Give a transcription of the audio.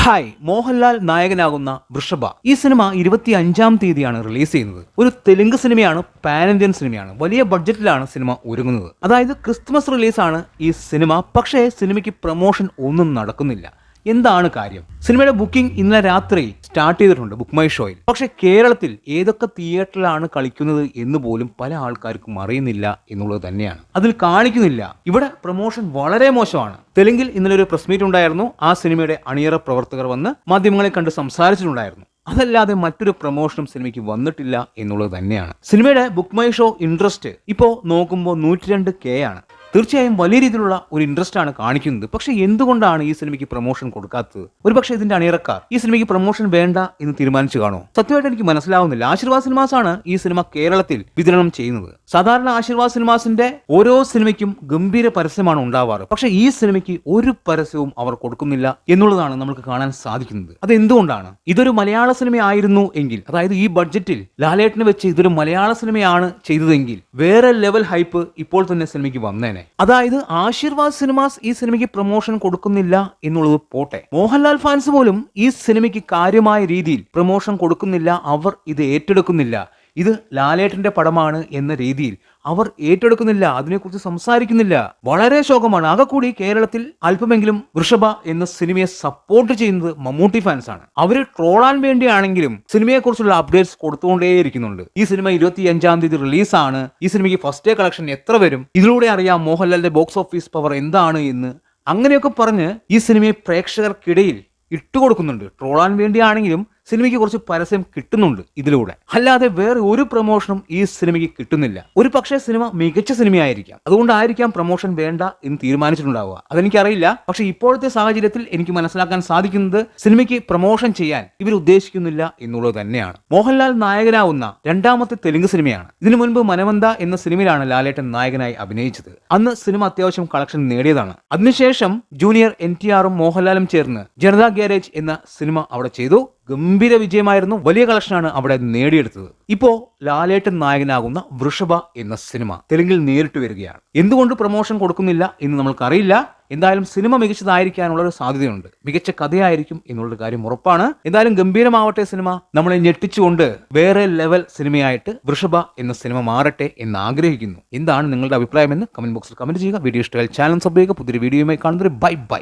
Hi, Mohanlal നായകനാകുന്ന വൃഷഭ ഈ cinema 25-ാം തീയതിയാണ് റിലീസ് ചെയ്യുന്നത്. ഒരു തെലുങ്ക് സിനിമയാണ്, പാൻ ഇന്ത്യൻ സിനിമയാണ്. വലിയ ബഡ്ജറ്റിലാണ് സിനിമ ഒരുങ്ങുന്നത്. അതായത് ക്രിസ്മസ് റിലീസാണ് ഈ സിനിമ. പക്ഷേ സിനിമയ്ക്ക് പ്രൊമോഷൻ ഒന്നും നടക്കുന്നില്ല. എന്താണ് കാര്യം? സിനിമയുടെ ബുക്കിംഗ് ഇന്നലെ രാത്രി സ്റ്റാർട്ട് ചെയ്തിട്ടുണ്ട് ബുക്ക് മൈ ഷോയിൽ. പക്ഷേ കേരളത്തിൽ ഏതൊക്കെ തിയേറ്ററിലാണ് കളിക്കുന്നത് എന്ന് പോലും പല ആൾക്കാർക്കും അറിയുന്നില്ല എന്നുള്ളത് തന്നെയാണ്. അതിൽ കാണിക്കുന്നില്ല. ഇവിടെ പ്രൊമോഷൻ വളരെ മോശമാണ്. തെലുങ്കിൽ ഇന്നലെ ഒരു പ്രസ് മീറ്റ് ഉണ്ടായിരുന്നു. ആ സിനിമയുടെ അണിയറ പ്രവർത്തകർ വന്ന് മാധ്യമങ്ങളെ കണ്ട് സംസാരിച്ചിട്ടുണ്ടായിരുന്നു. അതല്ലാതെ മറ്റൊരു പ്രൊമോഷനും സിനിമയ്ക്ക് വന്നിട്ടില്ല എന്നുള്ളത് തന്നെയാണ്. സിനിമയുടെ ബുക്ക് മൈ ഷോ ഇൻട്രസ്റ്റ് ഇപ്പോൾ നോക്കുമ്പോൾ 102K ആണ്. തീർച്ചയായും വലിയ രീതിയിലുള്ള ഒരു ഇൻട്രസ്റ്റ് ആണ് കാണിക്കുന്നത്. പക്ഷേ എന്തുകൊണ്ടാണ് ഈ സിനിമയ്ക്ക് പ്രൊമോഷൻ കൊടുക്കാത്തത്? ഒരുപക്ഷെ ഇതിന്റെ അണിയറക്കാർ ഈ സിനിമയ്ക്ക് പ്രൊമോഷൻ വേണ്ട എന്ന് തീരുമാനിച്ചു കാണോ? സത്യമായിട്ട് എനിക്ക് മനസ്സിലാവുന്നില്ല. ആശീർവാദ് സിനിമാസ് ആണ് ഈ സിനിമ കേരളത്തിൽ വിതരണം ചെയ്യുന്നത്. സാധാരണ ആശീർവാദ് സിനിമാസിന്റെ ഓരോ സിനിമയ്ക്കും ഗംഭീര പരസ്യമാണ് ഉണ്ടാവാറ്. പക്ഷേ ഈ സിനിമയ്ക്ക് ഒരു പരസ്യവും അവർ കൊടുക്കുന്നില്ല എന്നുള്ളതാണ് നമുക്ക് കാണാൻ സാധിക്കുന്നത്. അത് എന്തുകൊണ്ടാണ്? ഇതൊരു മലയാള സിനിമയായിരുന്നു എങ്കിൽ, അതായത് ഈ ബഡ്ജറ്റിൽ ലാലേട്ടനെ വെച്ച് ഇതൊരു മലയാള സിനിമയാണ് ചെയ്തതെങ്കിൽ വേറെ ലെവൽ ഹൈപ്പ് ഇപ്പോൾ തന്നെ സിനിമയ്ക്ക് വന്നേനെ. അതായത് ആശീർവാദ് സിനിമാസ് ഈ സിനിമയ്ക്ക് പ്രൊമോഷൻ കൊടുക്കുന്നില്ല എന്നുള്ളത് പോട്ടെ, മോഹൻലാൽ ഫാൻസ് പോലും ഈ സിനിമയ്ക്ക് കാര്യമായ രീതിയിൽ പ്രൊമോഷൻ കൊടുക്കുന്നില്ല. അവർ ഇത് ഏറ്റെടുക്കുന്നില്ല. ഇത് ലാലേട്ടന്റെ പടമാണ് എന്ന രീതിയിൽ അവർ ഏറ്റെടുക്കുന്നില്ല. അതിനെക്കുറിച്ച് സംസാരിക്കുന്നില്ല. വളരെ ശോകമാണ്. ആകെ കൂടി കേരളത്തിൽ അല്പമെങ്കിലും വൃഷഭ എന്ന സിനിമയെ സപ്പോർട്ട് ചെയ്യുന്നത് മമ്മൂട്ടി ഫാൻസ് ആണ്. അവർ ട്രോളാൻ വേണ്ടിയാണെങ്കിലും സിനിമയെക്കുറിച്ചുള്ള അപ്ഡേറ്റ്സ് കൊടുത്തുകൊണ്ടേയിരിക്കുന്നുണ്ട്. ഈ സിനിമ 25-ാം തീയതി റിലീസാണ്. ഈ സിനിമയ്ക്ക് ഫസ്റ്റ് ഡേ കളക്ഷൻ എത്ര വരും, ഇതിലൂടെ അറിയാം മോഹൻലാലിന്റെ ബോക്സ് ഓഫീസ് പവർ എന്താണ് എന്ന്. അങ്ങനെയൊക്കെ പറഞ്ഞ് ഈ സിനിമയെ പ്രേക്ഷകർക്കിടയിൽ ഇട്ടുകൊടുക്കുന്നുണ്ട്. ട്രോളാൻ വേണ്ടിയാണെങ്കിലും സിനിമയ്ക്ക് കുറച്ച് പരസ്യം കിട്ടുന്നുണ്ട് ഇതിലൂടെ. അല്ലാതെ വേറെ ഒരു പ്രൊമോഷനും ഈ സിനിമയ്ക്ക് കിട്ടുന്നില്ല. ഒരു പക്ഷേ സിനിമ മികച്ച സിനിമയായിരിക്കാം, അതുകൊണ്ടായിരിക്കാം പ്രൊമോഷൻ വേണ്ട എന്ന് തീരുമാനിച്ചിട്ടുണ്ടാവുക. അതെനിക്കറിയില്ല. പക്ഷേ ഇപ്പോഴത്തെ സാഹചര്യത്തിൽ എനിക്ക് മനസ്സിലാക്കാൻ സാധിക്കുന്നത് സിനിമയ്ക്ക് പ്രൊമോഷൻ ചെയ്യാൻ ഇവർ ഉദ്ദേശിക്കുന്നില്ല എന്നുള്ളത് തന്നെയാണ്. മോഹൻലാൽ നായകനാവുന്ന രണ്ടാമത്തെ തെലുങ്ക് സിനിമയാണ്. ഇതിനു മുൻപ് മനവന്ത എന്ന സിനിമയിലാണ് ലാലേട്ടൻ നായകനായി അഭിനയിച്ചത്. അന്ന് സിനിമ അത്യാവശ്യം കളക്ഷൻ നേടിയതാണ്. അതിനുശേഷം ജൂനിയർ NTRും മോഹൻലാലും ചേർന്ന് ജനതാ ഗ്യാരേജ് എന്ന സിനിമ അവിടെ ചെയ്തു. ഗംഭീര വിജയമായിരുന്നു. വലിയ കളക്ഷനാണ് അവിടെ നേടിയെടുത്തത്. ഇപ്പോ ലാലേട്ടൻ നായകനാകുന്ന വൃഷഭ എന്ന സിനിമ തെലുങ്കിൽ നേരിട്ട് വരികയാണ്. എന്തുകൊണ്ട് പ്രൊമോഷൻ കൊടുക്കുന്നില്ല എന്ന് നമ്മൾക്കറിയില്ല. എന്തായാലും സിനിമ മികച്ചതായിരിക്കാനുള്ള ഒരു സാധ്യതയുണ്ട്. മികച്ച കഥയായിരിക്കും എന്നുള്ള കാര്യം ഉറപ്പാണ്. എന്തായാലും ഗംഭീരമാവട്ടെ സിനിമ. നമ്മളെ ഞെട്ടിച്ചുകൊണ്ട് വേറെ ലെവൽ സിനിമയായിട്ട് വൃഷഭ എന്ന സിനിമ മാറട്ടെ എന്ന് ആഗ്രഹിക്കുന്നു. എന്താണ് നിങ്ങളുടെ അഭിപ്രായം എന്ന് കമന്റ് ബോക്സിൽ കമന്റ് ചെയ്യുക. വീഡിയോ ഇഷ്ടമായാൽ ചാനൽ സബ്സ്ക്രൈബ് ചെയ്യുക. പുതിയൊരു വീഡിയോയുമായി കാണുന്നത്. Bye bye.